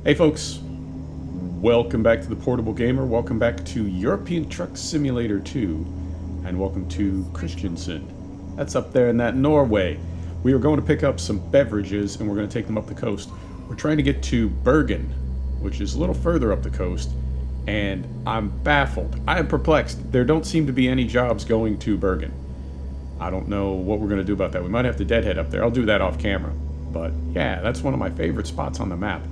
Hey folks, welcome back to the Portable Gamer, welcome back to European Truck Simulator 2, and welcome to Kristiansand. That's up there in that Norway. We are going to pick up some beverages and we're going to take them up the coast. We're trying to get to Bergen, which is a little further up the coast, and I'm baffled. I am perplexed. There don't seem to be any jobs going to Bergen. I don't know what we're going to do about that. We might have to deadhead up there. I'll do that off camera. But yeah, that's one of my favorite spots on the map.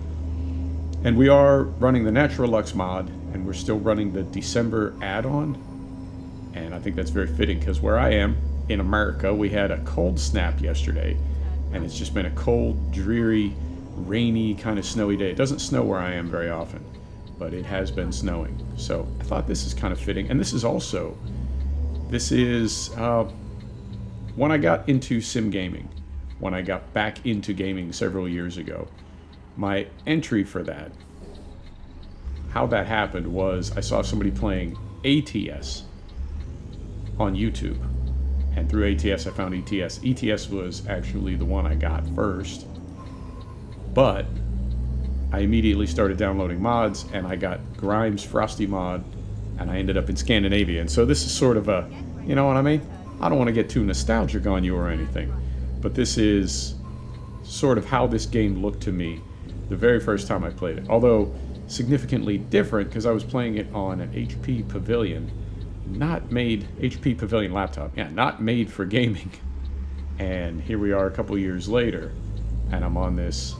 And we are running the Naturalux mod, and we're still running the December add-on. And I think that's very fitting, because where I am, in America, we had a cold snap yesterday. And it's just been a cold, dreary, rainy, kind of snowy day. It doesn't snow where I am very often, but it has been snowing. So I thought this is kind of fitting. And this is when I got into sim gaming, when I got back into gaming several years ago. My entry for that, how that happened was I saw somebody playing ETS on YouTube. And through ATS I found ETS. ETS was actually the one I got first. But I immediately started downloading mods, and I got Grimes Frosty mod, and I ended up in Scandinavia. And so this is sort of a, you know what I mean? I don't want to get too nostalgic on you or anything, but this is sort of how this game looked to me the very first time I played it. Although significantly different, because I was playing it on an HP Pavilion, HP Pavilion laptop, not made for gaming. And here we are a couple years later, and I'm on this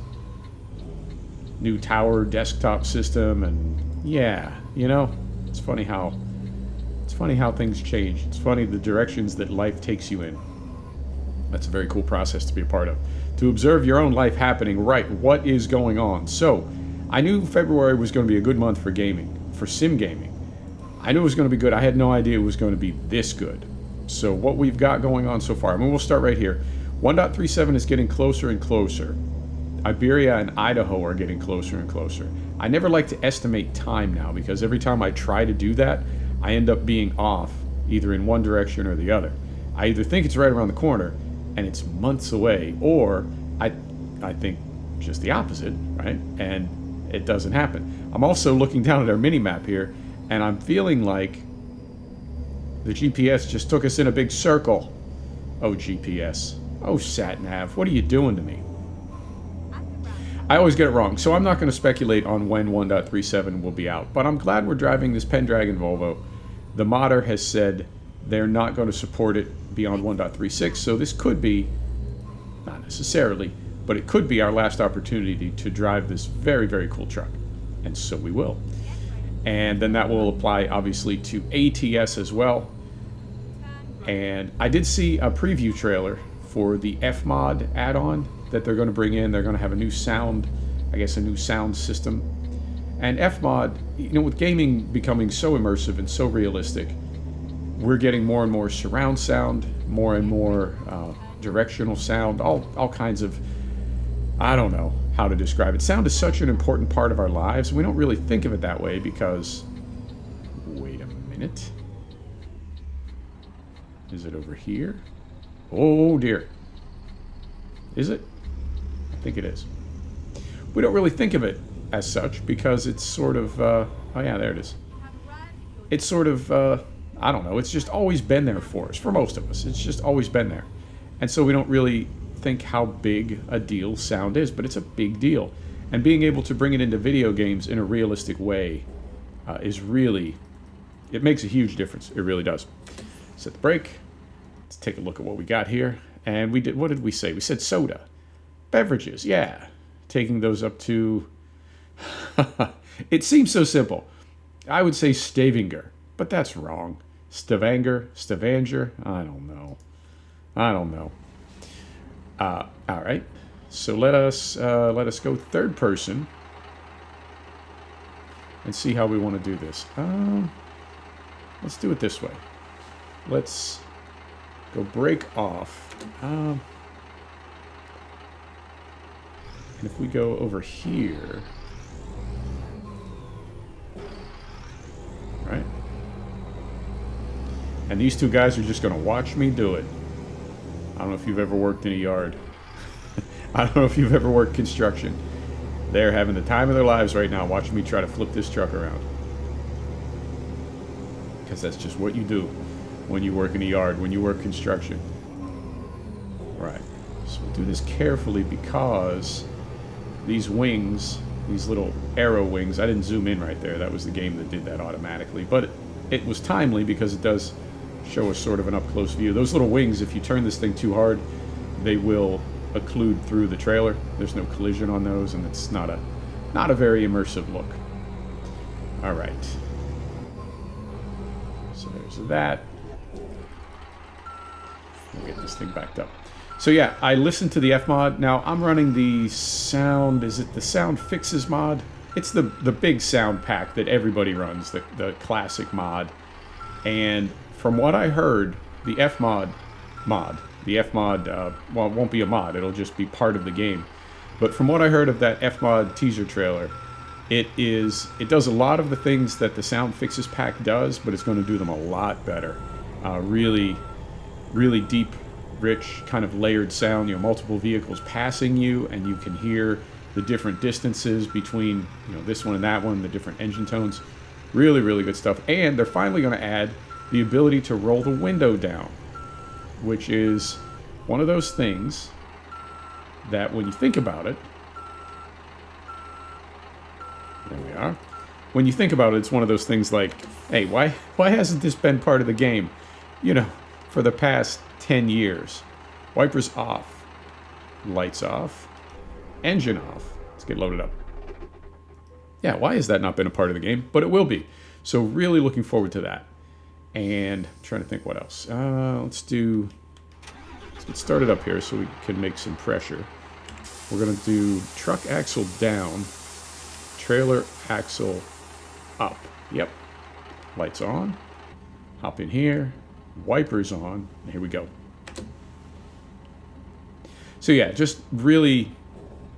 new tower desktop system, and yeah, you know, it's funny how things change. It's funny the directions that life takes you in. That's a very cool process to be a part of. To observe your own life happening, right, what is going on? So, I knew February was going to be a good month for gaming, for sim gaming. I knew it was going to be good. I had no idea it was going to be this good. So what we've got going on so far, I mean, we'll start right here. 1.37 is getting closer and closer. Iberia and Idaho are getting closer and closer. I never like to estimate time now, because every time I try to do that, I end up being off, either in one direction or the other. I either think it's right around the corner, and it's months away, or I think just the opposite, right? And it doesn't happen. I'm also looking down at our mini-map here, and I'm feeling like the GPS just took us in a big circle. Oh, GPS. Oh, sat-nav. What are you doing to me? I always get it wrong, so I'm not going to speculate on when 1.37 will be out, but I'm glad we're driving this Pendragon Volvo. The modder has said they're not going to support it beyond 1.36, so this could be, not necessarily, but it could be our last opportunity to drive this very, very cool truck. And so we will. And then that will apply, obviously, to ATS as well. And I did see a preview trailer for the F-Mod add-on that they're going to bring in. They're going to have a new sound, I guess a new sound system. And F-Mod, you know, with gaming becoming so immersive and so realistic, we're getting more and more surround sound, more and more directional sound, all kinds of, I don't know how to describe it. Sound is such an important part of our lives. We don't really think of it that way because, wait a minute. Is it over here? Oh dear. Is it? I think it is. We don't really think of it as such because it's sort of, oh yeah, there it is. It's sort of, I don't know, it's just always been there for us, for most of us. It's just always been there. And so we don't really think how big a deal sound is, but it's a big deal. And being able to bring it into video games in a realistic way is really, it makes a huge difference. It really does. Set the brake. Let's take a look at what we got here. And we did, what did we say? We said soda. Beverages, yeah. Taking those up to, it seems so simple. I would say Stavanger, but that's wrong. Stavanger, I don't know. All right, so let us go third person and see how we want to do this. Let's do it this way. Let's go break off. And if we go over here, right? And these two guys are just going to watch me do it. I don't know if you've ever worked in a yard. I don't know if you've ever worked construction. They're having the time of their lives right now watching me try to flip this truck around. Because that's just what you do when you work in a yard, when you work construction. Right. So we'll do this carefully because these wings, these little arrow wings, I didn't zoom in right there. That was the game that did that automatically. But it was timely because it does show us sort of an up-close view. Those little wings, if you turn this thing too hard, they will occlude through the trailer. There's no collision on those, and it's not a very immersive look. All right. So there's that. We'll get this thing backed up. So yeah, I listened to the F mod. Now I'm running the sound. Is it the Sound Fixes mod? It's the big sound pack that everybody runs, the classic mod. And from what I heard, the F mod, the F mod, well, it won't be a mod. It'll just be part of the game. But from what I heard of that F mod teaser trailer, it does a lot of the things that the Sound Fixes pack does, but it's going to do them a lot better. Really, really deep, rich, kind of layered sound. You know, multiple vehicles passing you, and you can hear the different distances between, you know, this one and that one, the different engine tones. Really, really good stuff. And they're finally going to add the ability to roll the window down, which is one of those things that when you think about it, there we are. When you think about it, it's one of those things like, hey, why hasn't this been part of the game, you know, for the past 10 years? Wipers off, lights off, engine off. Let's get loaded up. Yeah, why has that not been a part of the game? But it will be. So really looking forward to that. And I'm trying to think what else. Let's get started up here so we can make some pressure. We're going to do truck axle down, trailer axle up. Yep. Lights on. Hop in here. Wipers on. Here we go. So yeah, just really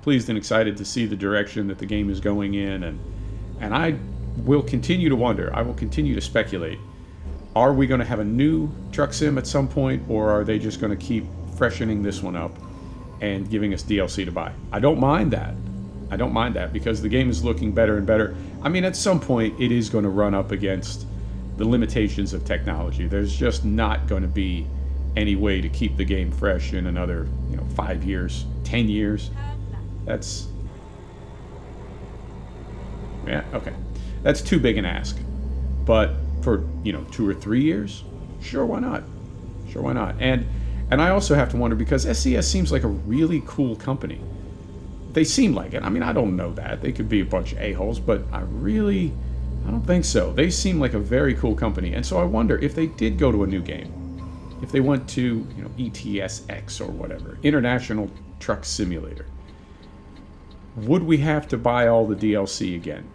pleased and excited to see the direction that the game is going in, and I will continue to wonder. I will continue to speculate. Are we going to have a new truck sim at some point, or are they just going to keep freshening this one up and giving us DLC to buy? I don't mind that. I don't mind that because the game is looking better and better. I mean, at some point, it is going to run up against the limitations of technology. There's just not going to be any way to keep the game fresh in another, 5 years, 10 years. That's... yeah, okay. That's too big an ask. But for, 2 or 3 years, sure, why not? Sure, why not? And I also have to wonder, because SCS seems like a really cool company. They seem like it. I mean, I don't know that. They could be a bunch of a-holes, but I don't think so. They seem like a very cool company. And so I wonder if they did go to a new game, if they went to, ETS2 or whatever, International Truck Simulator, would we have to buy all the DLC again?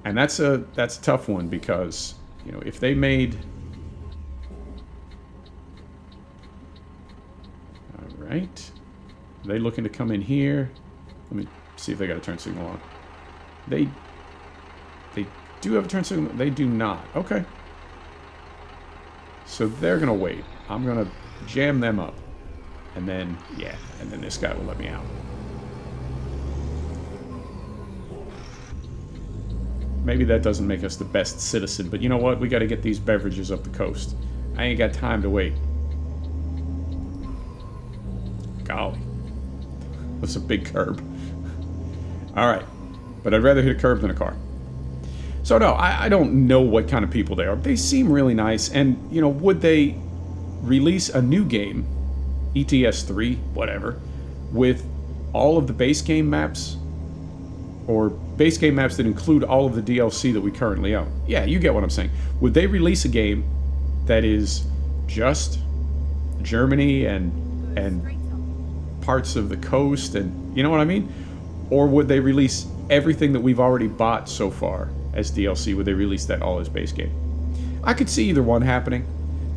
And that's a tough one because, if they made... all right. Are they looking to come in here? Let me see if they got a turn signal on. They do have a turn signal. They do not. Okay. So they're going to wait. I'm going to jam them up. And then, yeah, and then this guy will let me out. Maybe that doesn't make us the best citizen, but you know what? We got to get these beverages up the coast. I ain't got time to wait. Golly. That's a big curb. All right. But I'd rather hit a curb than a car. So no, I don't know what kind of people they are. They seem really nice. And, would they release a new game, ETS3, whatever, with all of the base game maps? Or base game maps that include all of the DLC that we currently own? Yeah, you get what I'm saying. Would they release a game that is just Germany and parts of the coast, and you know what I mean? Or would they release everything that we've already bought so far as DLC? Would they release that all as base game? I could see either one happening.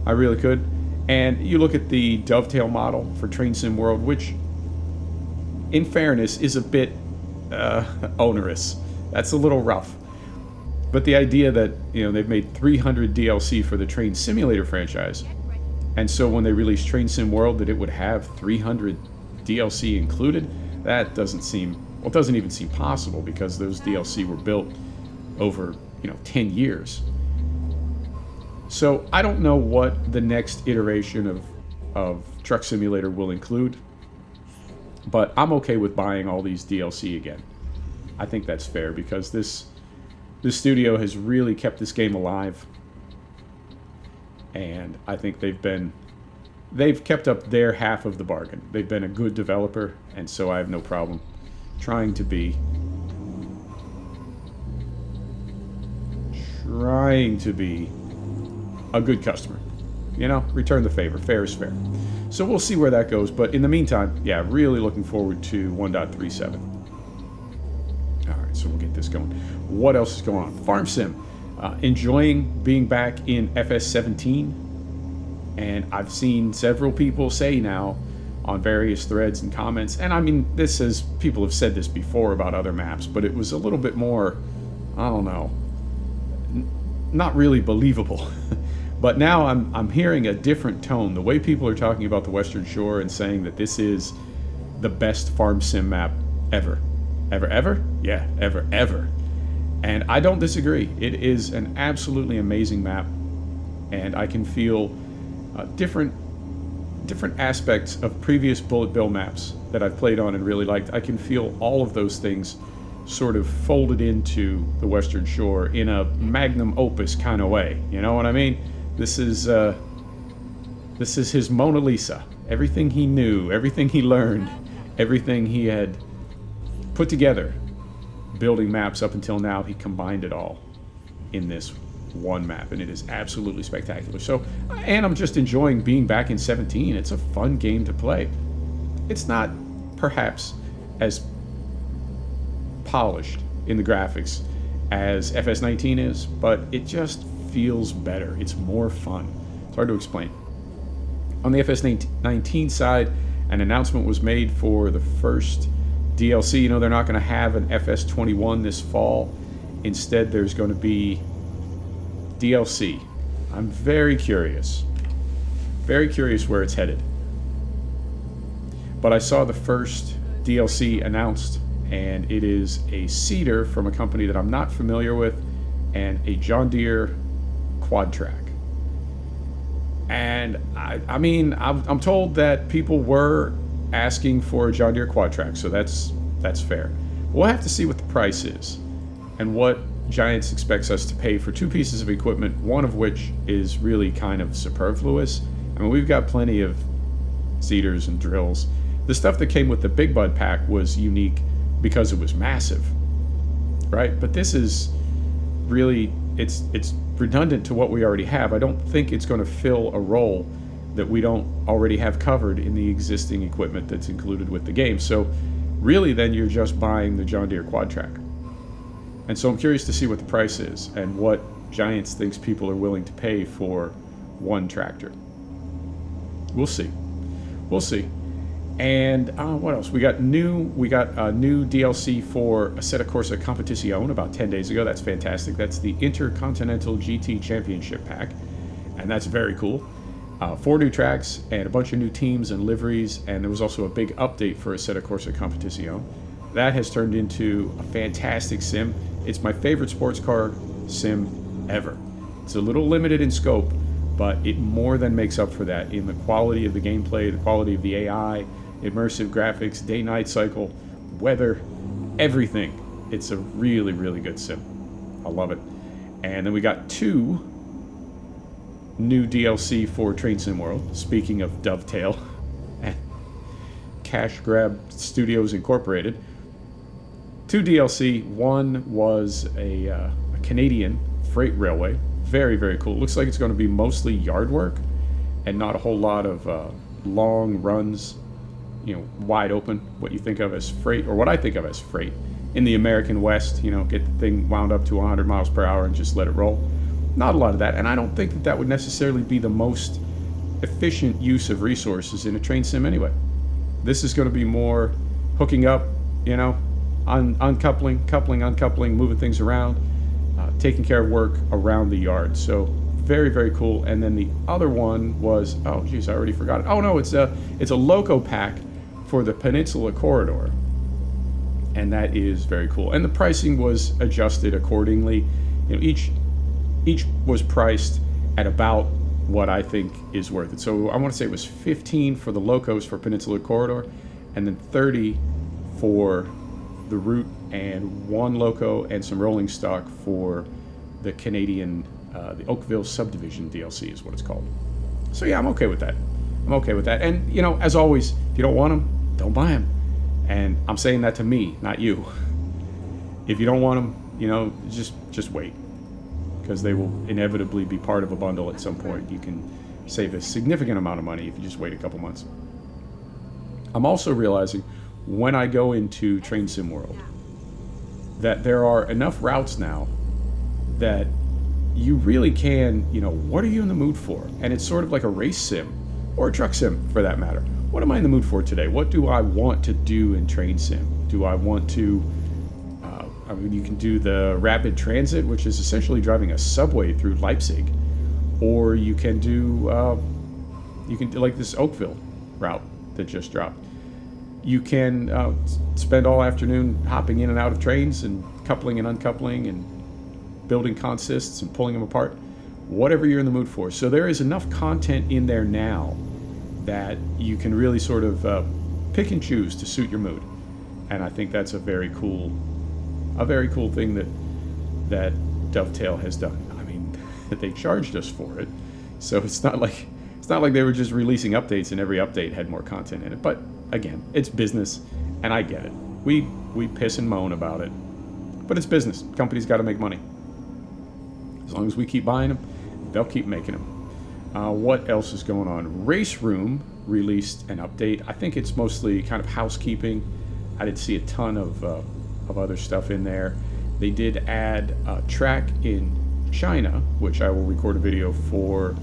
I really could. And you look at the dovetail model for Train Sim World, which, in fairness, is a bit onerous. That's a little rough. But the idea that, they've made 300 DLC for the Train Simulator franchise, and so when they release Train Sim World, that it would have 300 DLC included, That doesn't seem, well, it doesn't even seem possible because those DLC were built over, 10 years. So I don't know what the next iteration of Truck Simulator will include, but I'm okay with buying all these DLC again. I think that's fair because this studio has really kept this game alive, and I think they've kept up their half of the bargain. They've been a good developer, and so I have no problem trying to be a good customer. Return the favor. Fair is fair. So we'll see where that goes, but in the meantime, yeah, really looking forward to 1.37. All right, so we'll get this going. What else is going on? Farm Sim. Enjoying being back in FS17, and I've seen several people say now on various threads and comments, and I mean, people have said this before about other maps, but it was a little bit more, I don't know, not really believable. But now I'm hearing a different tone. The way people are talking about the Western Shore and saying that this is the best Farm Sim map ever. Ever? Yeah, ever. And I don't disagree. It is an absolutely amazing map, and I can feel different aspects of previous bullet bill maps that I've played on and really liked. I can feel all of those things sort of folded into the Western Shore in a magnum opus kind of way. You know what I mean? This is his Mona Lisa. Everything he knew, everything he learned, everything he had put together building maps up until now, he combined it all in this one map, and it is absolutely spectacular. So, and I'm just enjoying being back in 17. It's a fun game to play. It's not perhaps as polished in the graphics as FS19 is, but it just feels better. It's more fun. It's hard to explain. On the FS19 side, an announcement was made for the first DLC. They're not going to have an FS21 this fall. Instead, there's going to be DLC. I'm very curious where it's headed. But I saw the first DLC announced, and it is a seeder from a company that I'm not familiar with, and a John Deere quad track. And I mean, I'm told that people were asking for a John Deere quad track, so that's fair. We'll have to see what the price is and what Giants expects us to pay for two pieces of equipment, one of which is really kind of superfluous. I mean, we've got plenty of seeders and drills. The stuff that came with the Big Bud pack was unique because it was massive, right? But this is really, it's redundant to what we already have. I don't think it's going to fill a role that we don't already have covered in the existing equipment that's included with the game. So really then you're just buying the John Deere quad track. And so I'm curious to see what the price is and what Giants thinks people are willing to pay for one tractor. We'll see. And what else? We got new DLC for Assetto Corsa Competizione about 10 days ago. That's fantastic. That's the Intercontinental GT Championship pack, and that's very cool. 4 new tracks and a bunch of new teams and liveries, and there was also a big update for Assetto Corsa Competizione. That has turned into a fantastic sim. It's my favorite sports car sim ever. It's a little limited in scope, but it more than makes up for that in the quality of the gameplay, the quality of the AI, immersive graphics, day-night cycle, weather, everything. It's a really, really good sim. I love it. And then we got 2 new DLC for Train Sim World. Speaking of Dovetail and Cash Grab Studios Incorporated. 2 DLC. One was a Canadian freight railway. Very, very cool. Looks like it's going to be mostly yard work and not a whole lot of long runs, wide open, what you think of as freight, or what I think of as freight. In the American West, get the thing wound up to 100 miles per hour and just let it roll. Not a lot of that, and I don't think that would necessarily be the most efficient use of resources in a train sim anyway. This is going to be more hooking up, uncoupling, coupling, uncoupling, moving things around, taking care of work around the yard. So very, very cool. And then the other one was, oh geez, I already forgot it. Oh no, it's a loco pack for the Peninsula Corridor. and that is very cool. And the pricing was adjusted accordingly. Each was priced at about what I think is worth it. So I want to say it was 15 for the locos for Peninsular Corridor, and then 30 for the route, and 1 loco and some rolling stock for the Canadian, the Oakville Subdivision DLC is what it's called. So yeah, I'm okay with that. And as always, if you don't want them, don't buy them. And I'm saying that to me, not you. If you don't want them, just wait, because they will inevitably be part of a bundle at some point. You can save a significant amount of money if you just wait a couple months. I'm also realizing when I go into Train Sim World that there are enough routes now that you really can, what are you in the mood for? And it's sort of like a race sim, or a truck sim for that matter. What am I in the mood for today? What do I want to do in Train Sim? Do I want to, you can do the rapid transit, which is essentially driving a subway through Leipzig. Or you can do like this Oakville route that just dropped. You can spend all afternoon hopping in and out of trains and coupling and uncoupling and building consists and pulling them apart. Whatever you're in the mood for. So there is enough content in there now that you can really sort of pick and choose to suit your mood. And I think that's a very cool thing that Dovetail has done. I mean, that they charged us for it, so it's not like they were just releasing updates and every update had more content in it. But again, it's business, and I get it. We piss and moan about it, but it's business. Companies got to make money. As long as we keep buying them, they'll keep making them. What else is going on? Race Room released an update. I think it's mostly kind of housekeeping. I didn't see a ton of other stuff in there. They did add a track in China, which I will record a video for.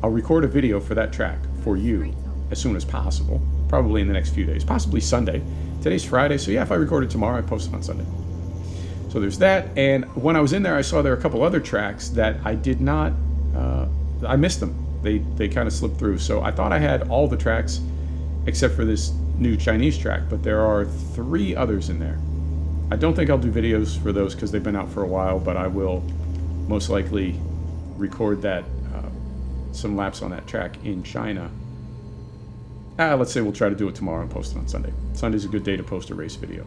I'll record a video for that track for you as soon as possible, probably in the next few days, possibly Sunday. Today's Friday, so yeah, if I record it tomorrow, I post it on Sunday. So there's that, and when I was in there, I saw there were a couple other tracks that I did not, I missed them. They kind of slipped through. So I thought I had all the tracks except for this new Chinese track, but there are 3 others in there. I don't think I'll do videos for those because they've been out for a while, but I will most likely record that, some laps on that track in China. Let's say we'll try to do it tomorrow and post it on Sunday. Sunday's a good day to post a race video.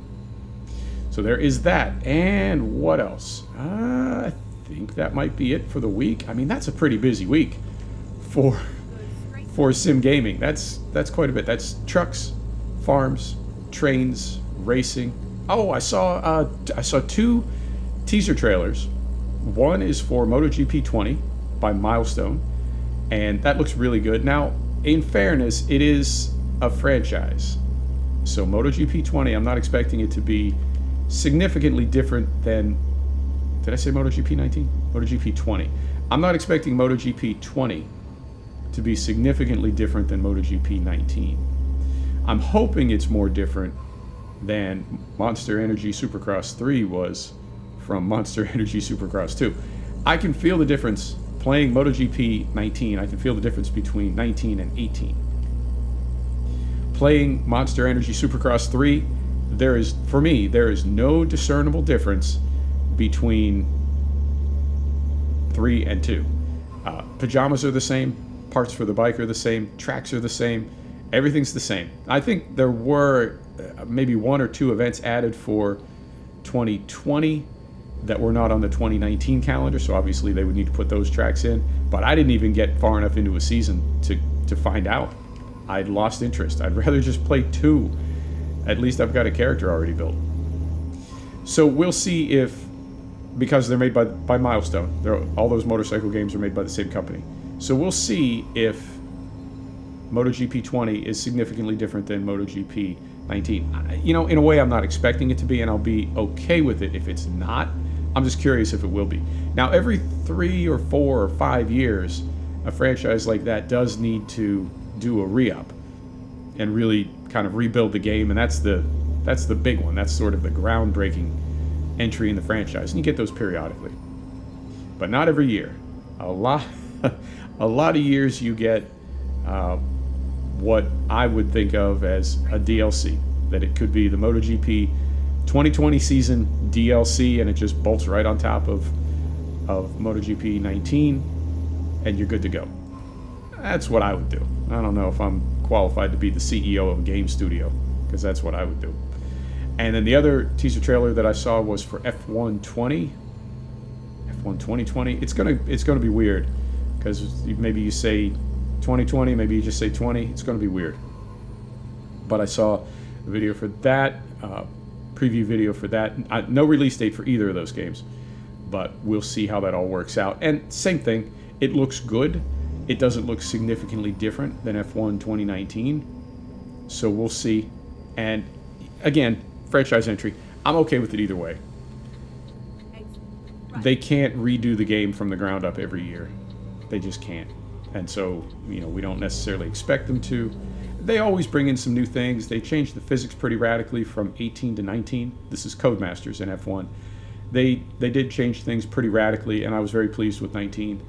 So there is that. And what else? I think that might be it for the week. I mean, that's a pretty busy week for sim gaming. That's quite a bit. That's trucks, farms, trains, racing. Oh, I saw 2 teaser trailers. One is for MotoGP 20 by Milestone, and that looks really good. Now, in fairness, it is a franchise. So MotoGP 20, I'm not expecting it to be significantly different than, did I say MotoGP 19? MotoGP 20. I'm not expecting MotoGP 20 to be significantly different than MotoGP 19. I'm hoping it's more different than Monster Energy Supercross 3 was from Monster Energy Supercross 2. I can feel the difference playing MotoGP 19. I can feel the difference between 19 and 18. Playing Monster Energy Supercross 3, there is no discernible difference between 3 and 2. Pajamas are the same, parts for the bike are the same, tracks are the same, everything's the same. I think there were maybe 1 or 2 events added for 2020 that were not on the 2019 calendar, so obviously they would need to put those tracks in, but I didn't even get far enough into a season to find out. I'd lost interest. I'd rather just play 2. At least I've got a character already built. So we'll see if, because they're made by Milestone, all those motorcycle games are made by the same company. So we'll see if MotoGP 20 is significantly different than MotoGP 19. In a way, I'm not expecting it to be, and I'll be okay with it if it's not. I'm just curious if it will be. Now, every 3 or 4 or 5 years, a franchise like that does need to do a re-up and really kind of rebuild the game, and that's the big one. That's sort of the groundbreaking entry in the franchise, and you get those periodically, but not every year. A lot of years you get what I would think of as a DLC. That it could be the MotoGP 2020 season DLC, and it just bolts right on top of MotoGP 19, and you're good to go. That's what I would do. I don't know if I'm qualified to be the CEO of a game studio, because that's what I would do. And then the other teaser trailer that I saw was for F1 2020. It's gonna be weird, because maybe you say 2020, maybe you just say 20. It's gonna be weird. But I saw a video for that, preview video for that. No release date for either of those games, but we'll see how that all works out. And same thing, it looks good. It doesn't look significantly different than F1 2019, so we'll see. And again, franchise entry, I'm okay with it either way. They can't redo the game from the ground up every year. They just can't. And so, we don't necessarily expect them to. They always bring in some new things. They changed the physics pretty radically from 18 to 19. This is Codemasters in F1. They did change things pretty radically, and I was very pleased with 19.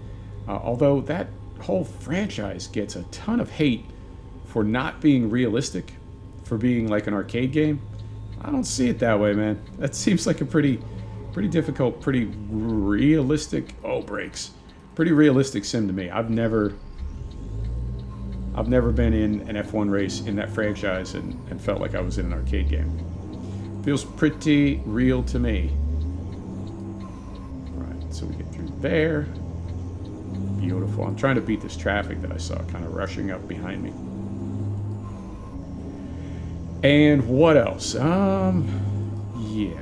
Although that whole franchise gets a ton of hate for not being realistic, for being like an arcade game. I don't see it that way, man. That seems like a pretty difficult, pretty realistic, pretty realistic sim to me. I've never been in an F1 race in that franchise and felt like I was in an arcade game. Feels pretty real to me. All right, so we get through there. Beautiful. I'm trying to beat this traffic that I saw kind of rushing up behind me. And what else? Yeah,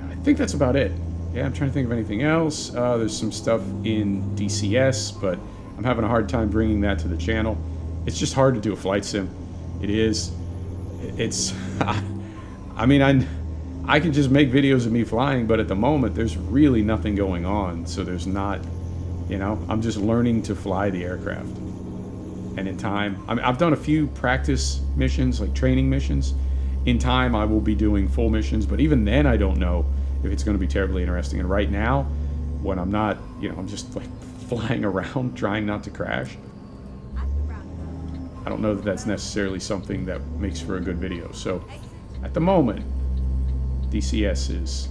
I think that's about it. Yeah, I'm trying to think of anything else. There's some stuff in DCS, but I'm having a hard time bringing that to the channel. It's just hard to do a flight sim. It is. It's. I mean, I can just make videos of me flying, but at the moment, there's really nothing going on. So there's not, I'm just learning to fly the aircraft. And in time, I've done a few practice missions, like training missions. In time, I will be doing full missions, but even then, I don't know if it's going to be terribly interesting. And right now, when I'm not, I'm just like flying around, trying not to crash. I don't know that that's necessarily something that makes for a good video. So at the moment, DCS is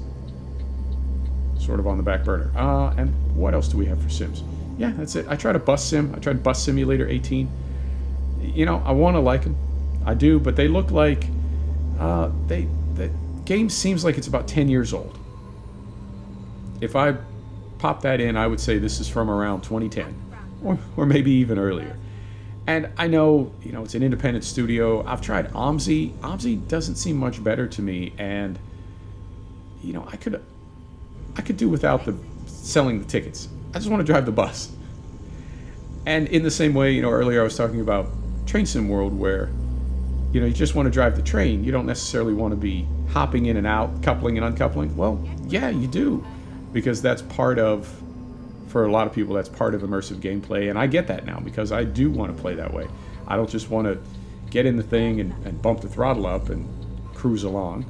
sort of on the back burner. And what else do we have for sims? Yeah, that's it. I tried a bus sim. I tried Bus Simulator 18. I want to like them. I do, but they look like the game seems like it's about 10 years old. If I pop that in, I would say this is from around 2010 or maybe even earlier. And I know, it's an independent studio. I've tried OMSI. OMSI doesn't seem much better to me, and I could do without the selling the tickets. I just want to drive the bus. And in the same way, earlier I was talking about Train Sim World, where you just want to drive the train. You don't necessarily want to be hopping in and out, coupling and uncoupling. Well, yeah, you do, because that's part of, for a lot of people, that's part of immersive gameplay, and I get that now because I do want to play that way. I don't just want to get in the thing and bump the throttle up and cruise along.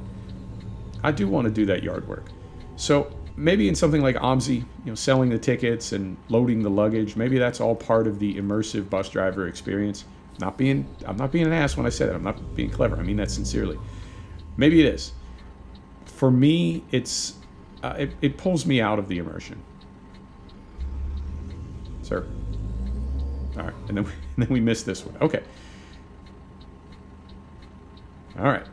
I do want to do that yard work. So maybe in something like OMSI, selling the tickets and loading the luggage, maybe that's all part of the immersive bus driver experience. I'm not being an ass when I say that. I'm not being clever. I mean that sincerely. Maybe it is. For me, it's it pulls me out of the immersion. Sir. All right, and then we missed this one. Okay. All right.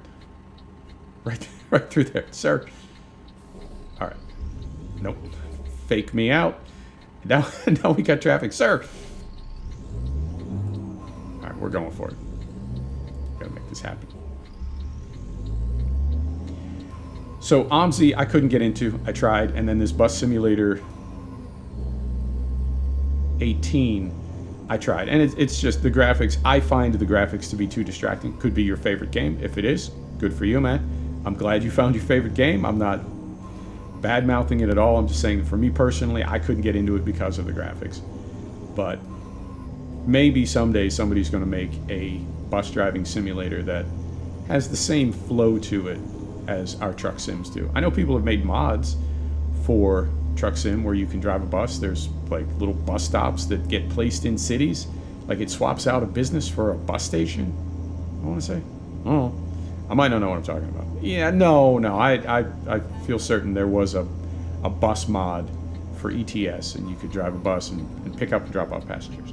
Right through there, sir. All right. Nope. Fake me out. Now we got traffic, sir. All right, we're going for it. Gotta make this happen. So OMSI, I couldn't get into. I tried, and then this Bus Simulator 18, I tried, and it's just the graphics. I find the graphics to be too distracting. Could be your favorite game. If it is, good for you, man. I'm glad you found your favorite game. I'm not bad-mouthing it at all. I'm just saying that for me personally, I couldn't get into it because of the graphics. But maybe someday somebody's going to make a bus driving simulator that has the same flow to it as our truck sims do. I know people have made mods for truck sim where you can drive a bus. There's like little bus stops that get placed in cities. Like it swaps out a business for a bus station. I want to say. Oh, I might not know what I'm talking about. Yeah, no. I feel certain there was a bus mod for ETS, and you could drive a bus and pick up and drop off passengers.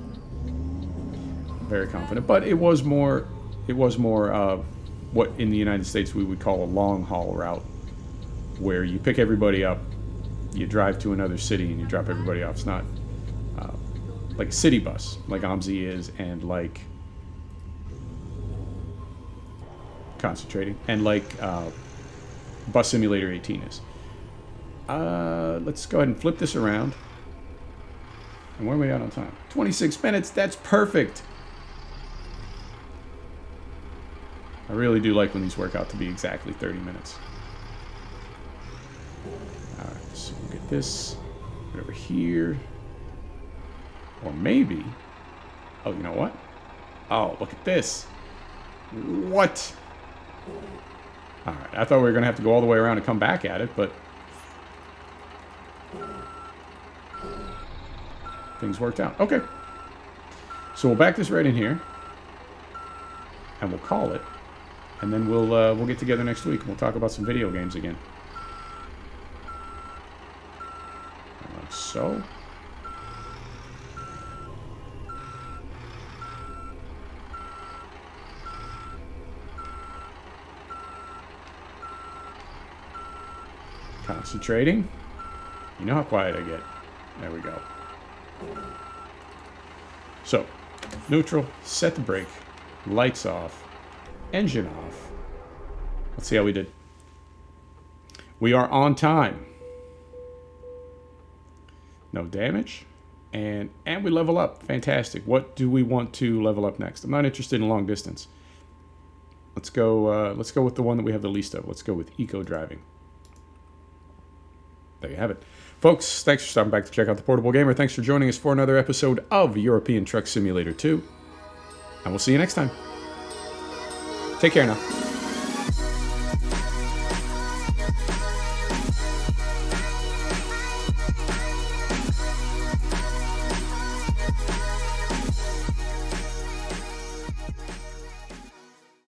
Very confident, but it was more what in the United States we would call a long haul route, where you pick everybody up, you drive to another city, and you drop everybody off. It's not like a city bus, like OMSI is, and like concentrating, and like Bus Simulator 18 is. Let's go ahead and flip this around. And where are we at on time? 26 minutes. That's perfect. I really do like when these work out to be exactly 30 minutes. Alright, so we'll get this right over here. Or maybe... Oh, you know what? Oh, look at this. What? Alright, I thought we were going to have to go all the way around and come back at it, but... things worked out. Okay. So we'll back this right in here. And we'll call it. And then we'll get together next week and we'll talk about some video games again. Like so. Concentrating. You know how quiet I get. There we go. So, neutral, set the brake, lights off, engine off. Let's see how we did. We are on time. No damage. And we level up. Fantastic. What do we want to level up next? I'm not interested in long distance. Let's go with the one that we have the least of. Let's go with eco driving. There you have it. Folks, thanks for stopping back to check out The Portable Gamer. Thanks for joining us for another episode of European Truck Simulator 2. And we'll see you next time. Take care now.